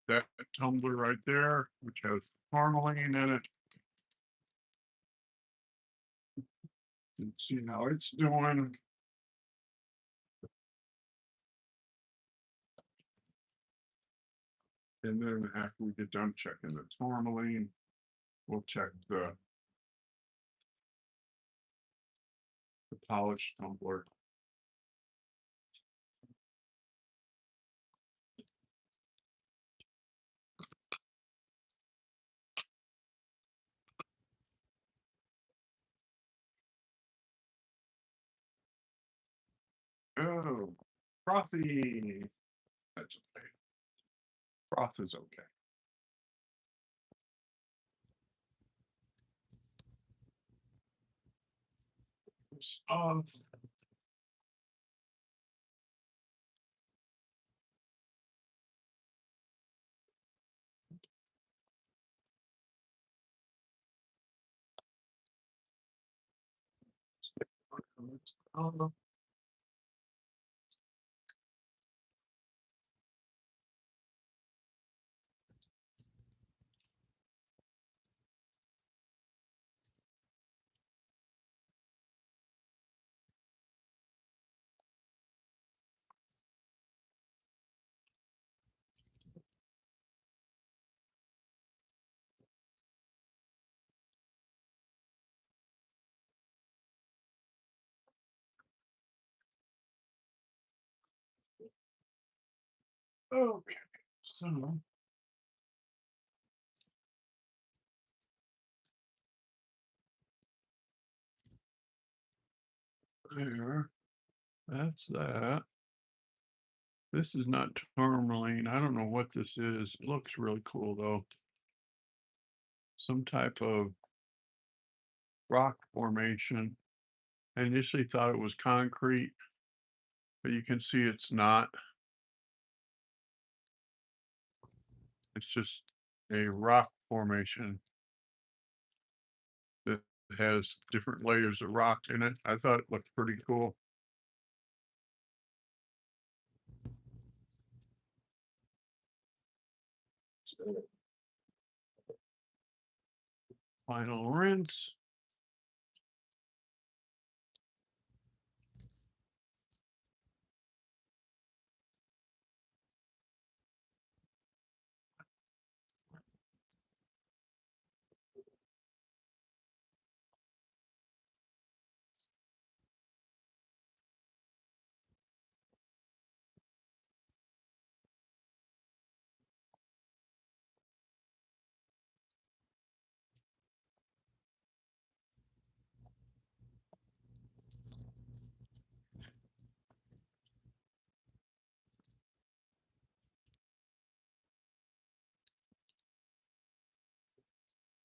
that tumbler right there, which has tourmaline in it. Let's see how it's doing. And then after we get done checking the tourmaline, we'll check the polished tumbler. Oh, frothy. That's okay. Froth is okay. Um, um, okay, so there, that's that. This is not tourmaline. I don't know what this is. It looks really cool though. Some type of rock formation. I initially thought it was concrete, but you can see it's not. It's just a rock formation that has different layers of rock in it. I thought it looked pretty cool. So, final rinse.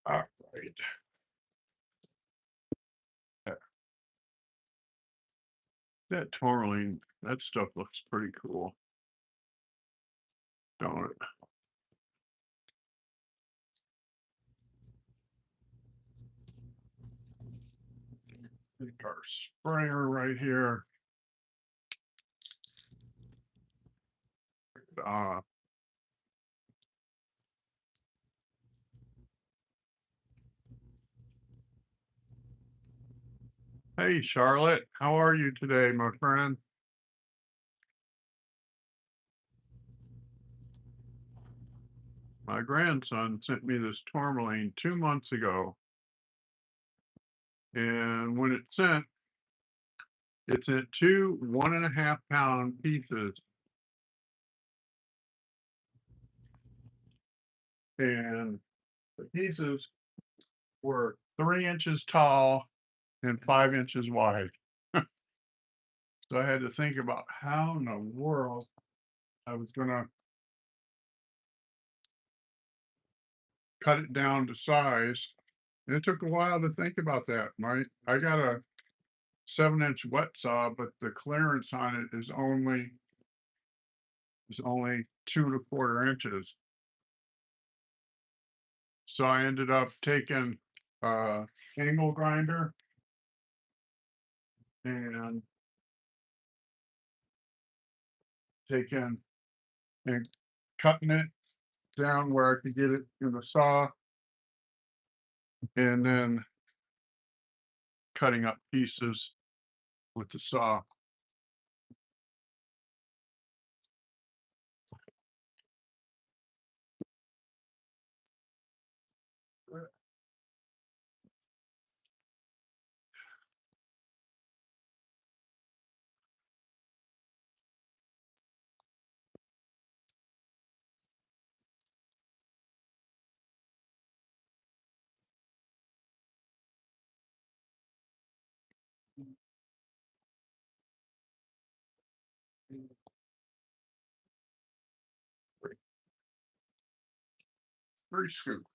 All right. That tourmaline, that stuff looks pretty cool, don't it? Take our sprayer right here. Uh, hey, Charlotte, how are you today, my friend? My grandson sent me this tourmaline 2 months ago. And when it's in two 1.5 pound pieces. And the pieces were 3 inches tall and 5 inches wide. So I had to think about how in the world I was gonna cut it down to size. And it took a while to think about that. I got a 7-inch wet saw, but the clearance on it is only 2 1/4 inches. So I ended up taking angle grinder and taking and cutting it down where I could get it in the saw, and then cutting up pieces with the saw. Three scoops.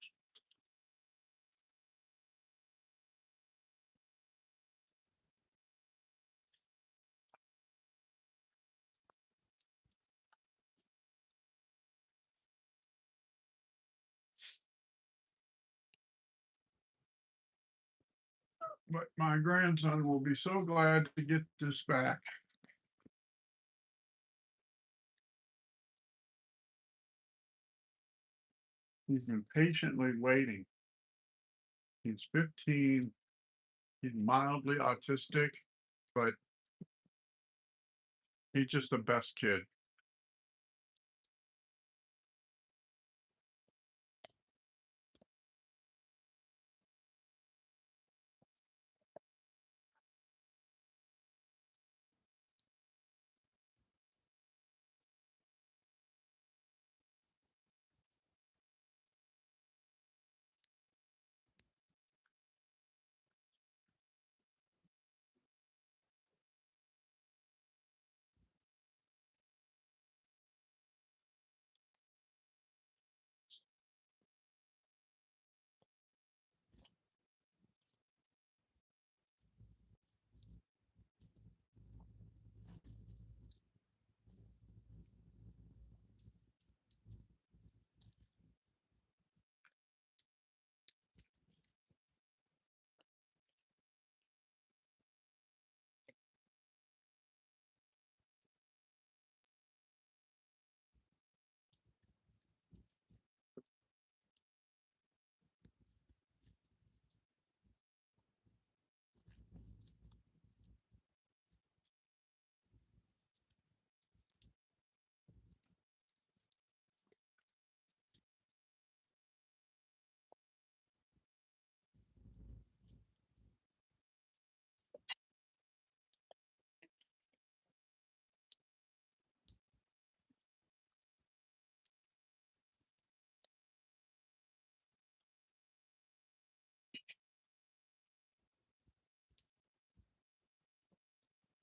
But my grandson will be so glad to get this back. He's been patiently waiting. He's 15. He's mildly autistic, but he's just the best kid.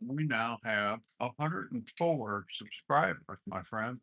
We now have 104 subscribers, my friend.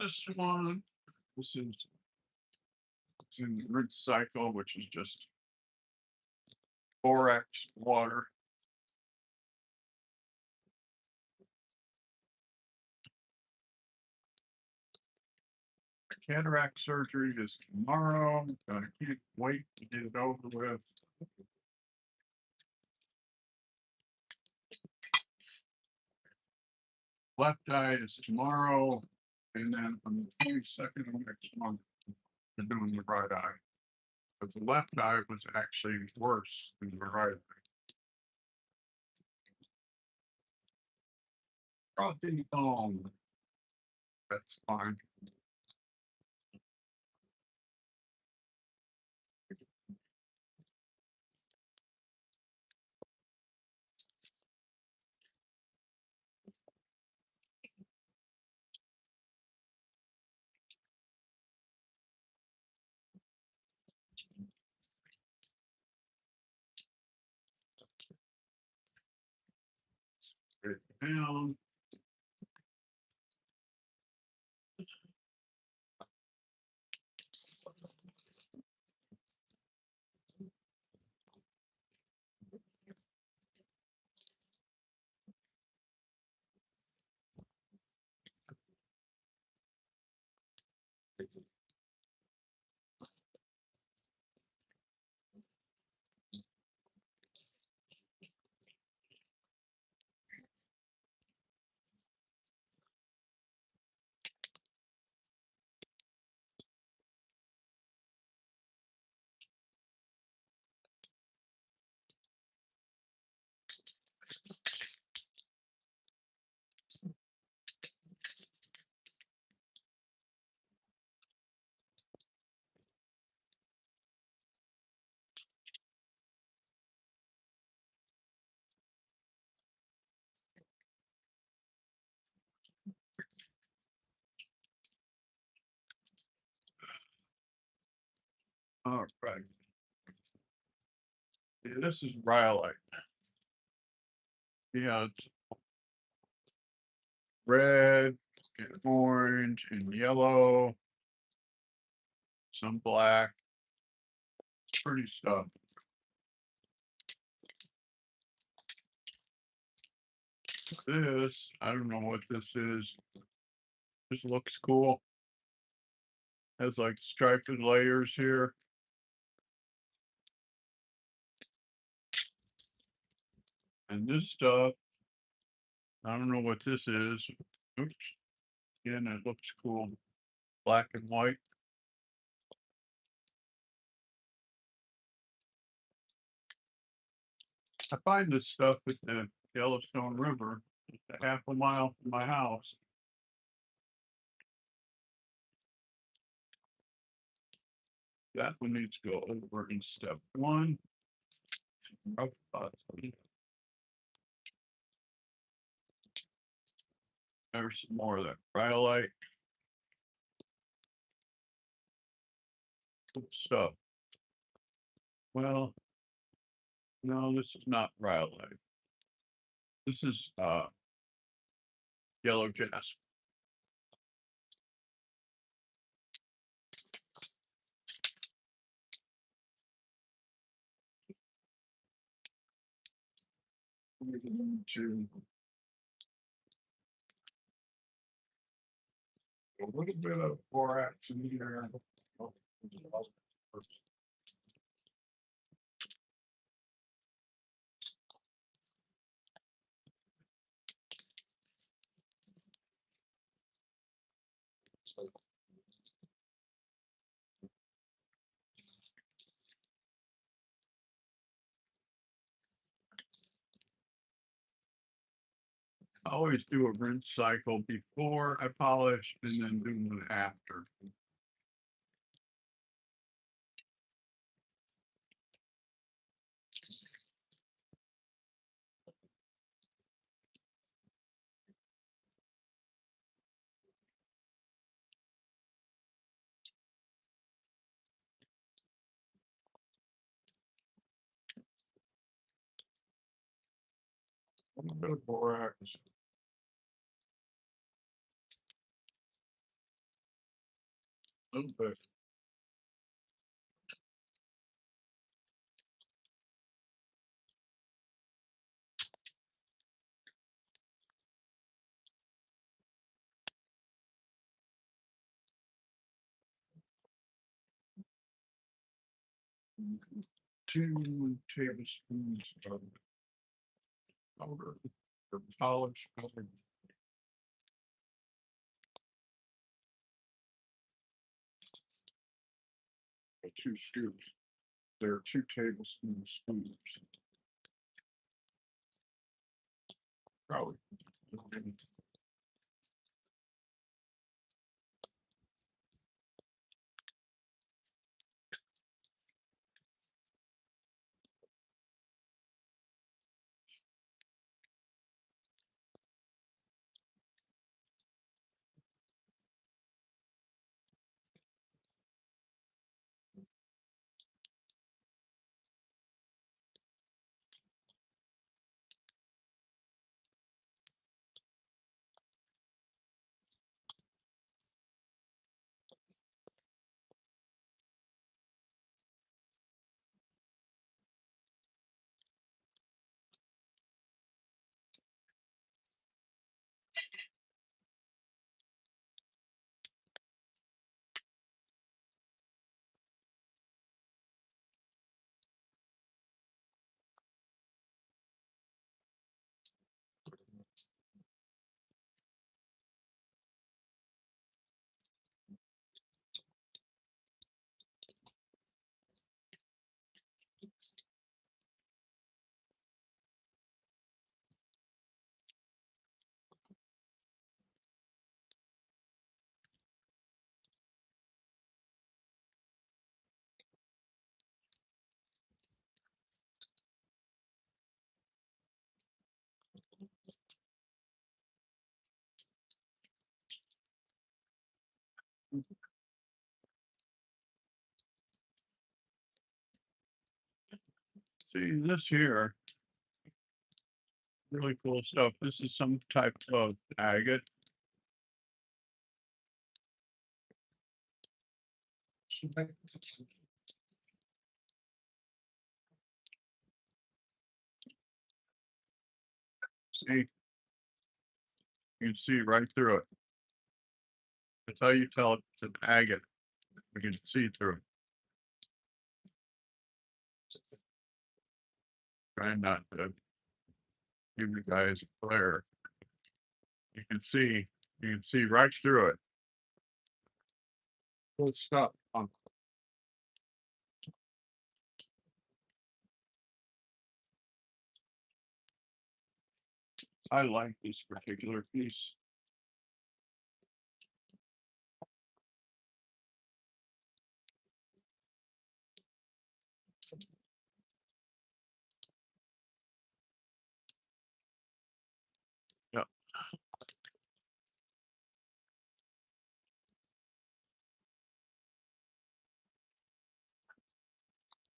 This one, this is it's in rinse cycle, which is just borax water. Cataract surgery is tomorrow. I can't wait to get it over with. Left eye is tomorrow, and then on the 22nd of next month, they're doing the right eye. But the left eye was actually worse than the right eye. Probably, that's fine. It down. All right. Yeah, this is rhyolite. Yeah, it's red and orange and yellow, some black. It's pretty stuff. This, I don't know what this is. This looks cool. Has like striped layers here. And this stuff, I don't know what this is. Oops. Again, it looks cool. Black and white. I find this stuff at the Yellowstone River, just a half a mile from my house. That one needs to go over in step one. Rough spots. There's some more of that rhyolite. Good stuff. Well, no, this is not rhyolite. This is yellow jasper. To a little bit of borax in here. I always do a rinse cycle before I polish and then do one after. A little bit of borax. A little bit. Two tablespoons of powder or polish powder. Two scoops. There are 2 tablespoons scoops. Probably. See this here, really cool stuff. This is some type of agate. See, you can see right through it. That's how you tell it's an agate. You can see through it. Trying not to give you guys a glare. You can see right through it. Cool stuff. I like this particular piece. Yeah.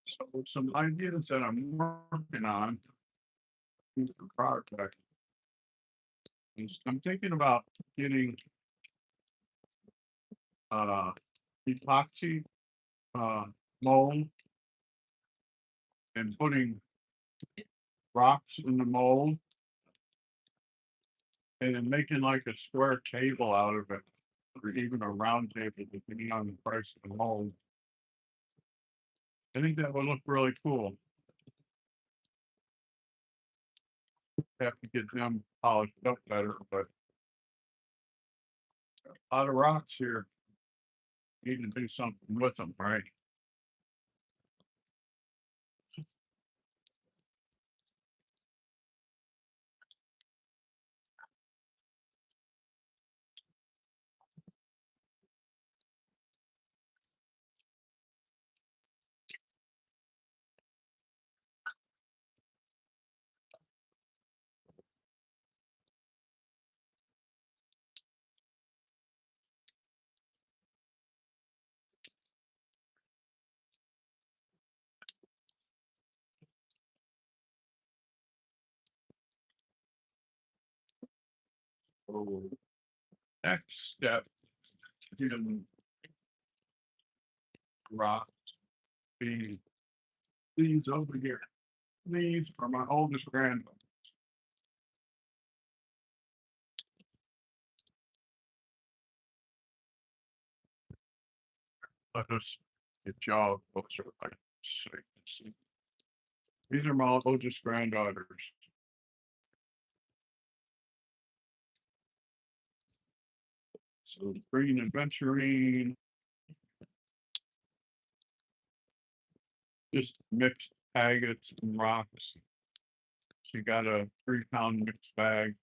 So some ideas that I'm working on for project is I'm thinking about getting uh epoxy mold and putting rocks in the mold and then making like a square table out of it, or even a round table, depending on the price of the mold. I think that would look really cool. Have to get them polished up better, but a lot of rocks here. Need to do something with them, right? So next step in rock be these over here. These are my oldest granddaughter. Let us get y'all closer. Like, see. These are my oldest granddaughters. So green adventuring, just mixed agates and rocks. She got a 3-pound mixed bag.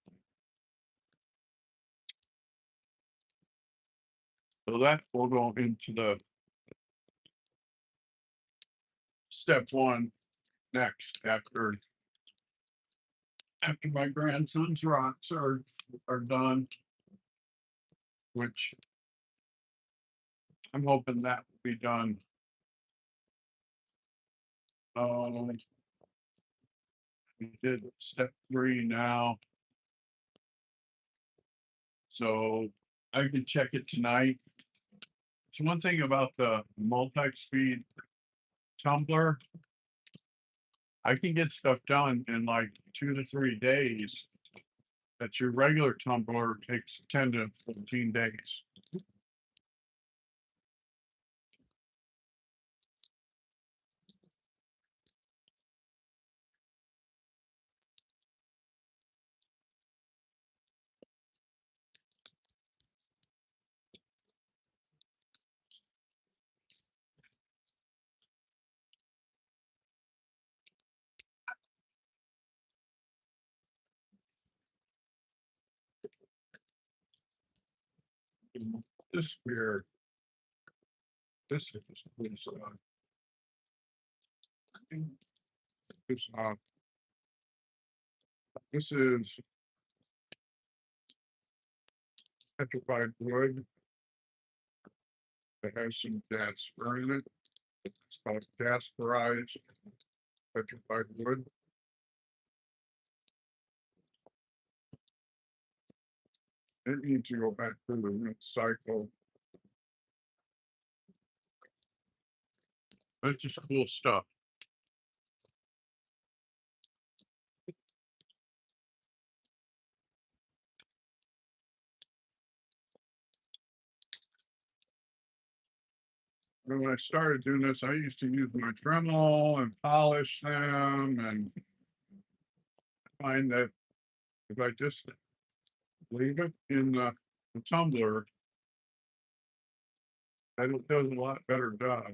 So that will go into the step one next after my grandson's rocks are done, which I'm hoping that will be done. We did step 3 now, so I can check it tonight. So one thing about the multi-speed tumbler, I can get stuff done in like 2 to 3 days. That your regular tumbler takes 10 to 14 days. This here, this this this is petrified wood that has some jasper in it. It's called jasperized. petrified wood. It needs to go back through the next cycle. That's just cool stuff. And when I started doing this, I used to use my Dremel and polish them, and find that if I just leave it in the tumbler, it does a lot better job.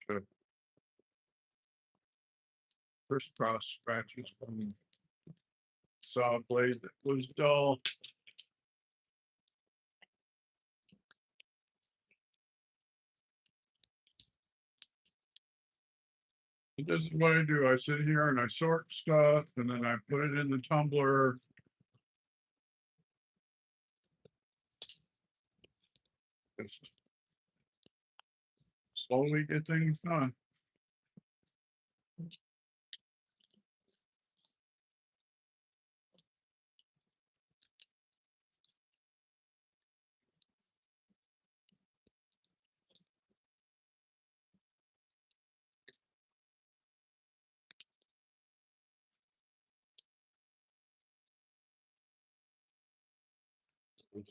Good. Crisscross scratches from the saw blade that was dull. This is what I do. I sit here and I sort stuff, and then I put it in the tumbler. Just slowly get things done.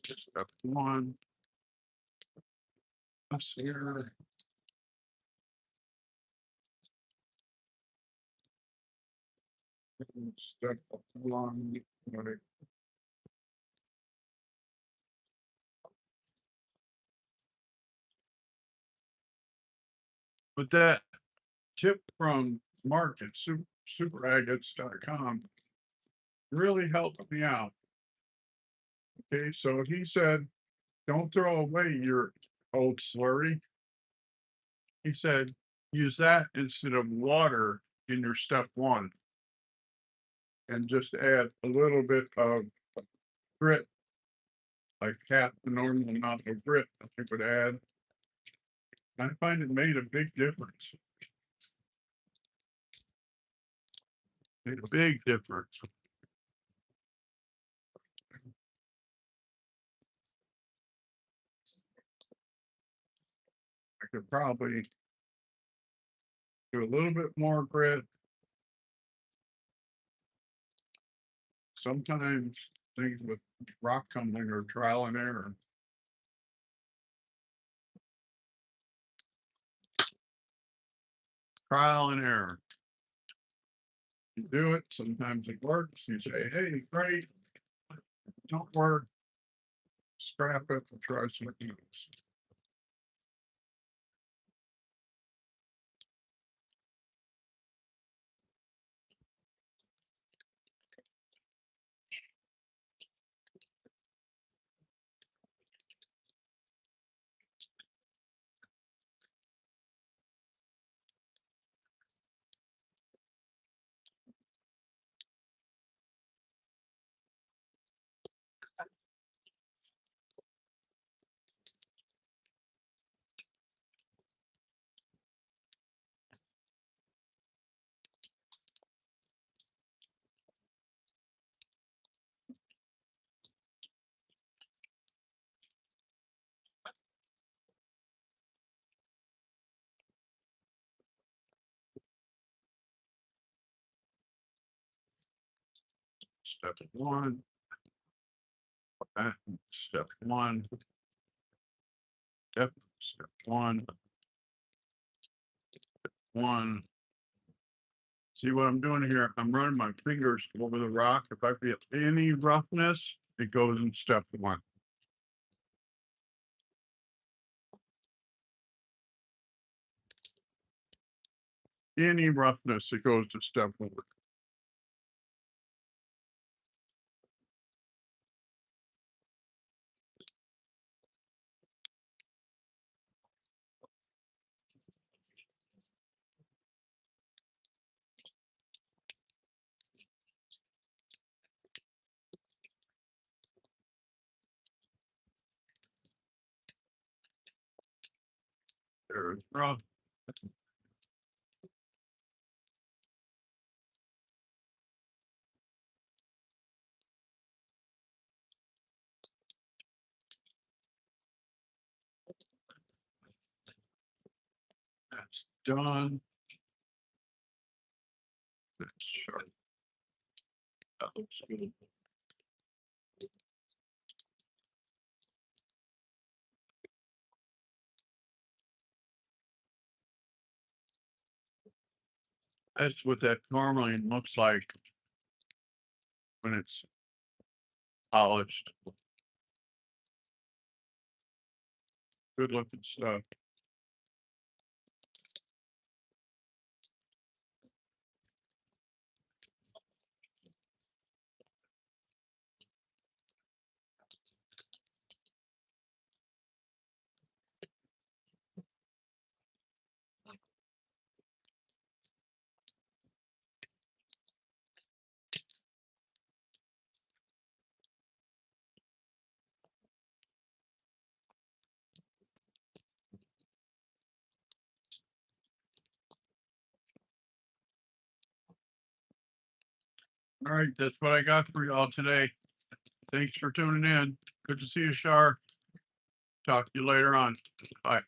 Step one. Us here. Step one. Right. But that tip from Mark at superagates.com really helped me out. Okay, so he said, don't throw away your old slurry. He said, use that instead of water in your step one. And just add a little bit of grit, like half the normal amount of grit I think would add. I find it made a big difference. Made a big difference. I could probably do a little bit more grit. Sometimes things with rock tumbling are trial and error. Trial and error. You do it, sometimes it works. You say, hey, great. Don't work. Scrap it and try something else. Step one. Step one. Step one. One. See what I'm doing here? I'm running my fingers over the rock. If I feel any roughness, it goes in step one. Any roughness, it goes to step one. It's rough. That's done. That's sharp. That looks good. That's what that tourmaline looks like when it's polished. Good looking stuff. All right, that's what I got for y'all today. Thanks for tuning in. Good to see you, Shar. Talk to you later on. Bye.